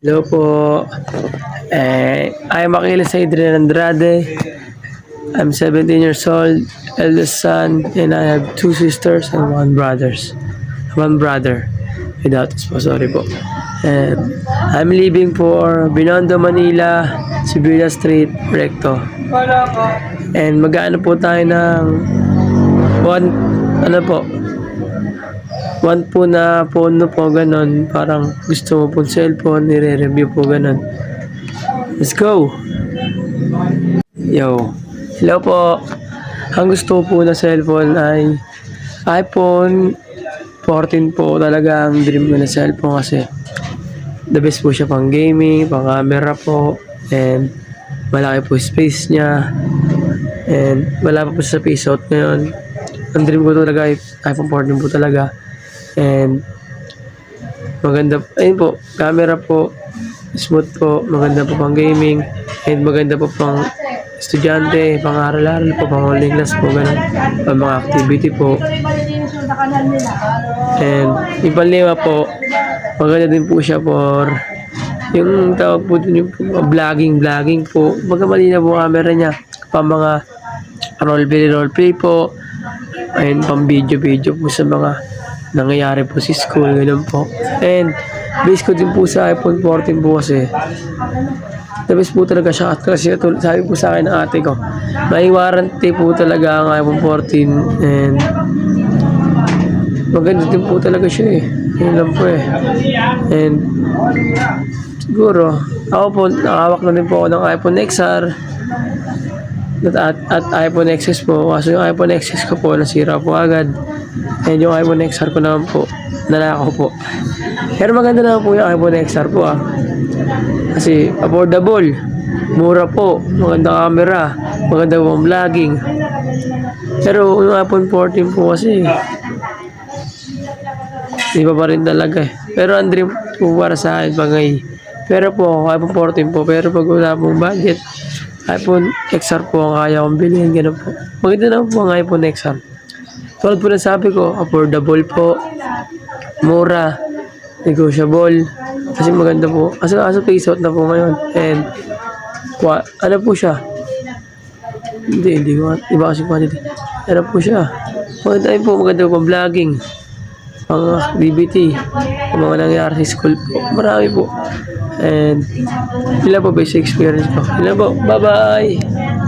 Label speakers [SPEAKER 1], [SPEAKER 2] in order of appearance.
[SPEAKER 1] Hello po. I'm Aquiles Adrian Andrade. I'm 17 years old, eldest son, and I have two sisters and one brother. Without po, sorry po. I'm living for Binondo, Manila, Siberia Street, Recto. And mag-ano po tayo ng one, ano po, one po na phone po, ganon. Parang gusto mo po cellphone, nire-review po, ganon. Let's go! Yo! Hello po! Ang gusto ko po na cellphone ay iPhone 14 po. Talaga ang dream ko na cellphone kasi the best po siya pang gaming, pang camera po, and malaki po space niya, and wala pa po sa face out ngayon. Ang dream ko talaga ay iPhone 14 po talaga, and maganda, ayun po, camera po, smooth po, maganda po pang gaming, and maganda po pang estudyante, pang aral-aral po, pang online class po, ganun, pang mga activity po. And yung panlima po, maganda din po siya for yung tawag po dun, yung vlogging po. Magkamali na po camera niya, pang mga roleplay po, and pang video po sa mga nangyayari po sa school, ganun po. And base ko din po sa iPhone 14 po kasi the best po talaga siya. Kasi sabi po sa akin ng ate ko, may warranty po talaga ang iPhone 14, and maganda din po talaga siya eh. Yun lang po eh. And siguro, ako po, nakawak na din po ako ng iPhone XR at iPhone XS po. Kaso yung iPhone XS ko po, nasira po agad. And yung iPhone XR ko naman po, nanakaw po. Pero maganda naman po yung iPhone XR po ah. Kasi affordable, mura po, maganda camera, maganda po ang vlogging. Pero yung iPhone 14 po kasi, iba pa rin talaga eh. Pero ang dream po para sa akin pag pero po iPhone 14 po, pero pag wala pong budget, iPhone XR po ang kaya kong bilhin, gano'n po. Maganda naman po ang iPhone XR. Tulad po na sabi ko, affordable po, mura, negotiable, kasi maganda po. Kasi face out na po ngayon. And ano po siya? Hindi ko, iba kasi quantity. Ano po siya? Maganda po vlogging, pang activity, mga nangyari sa school po. Marami po. And ilan po basic experience ko. Ilan po. Bye-bye!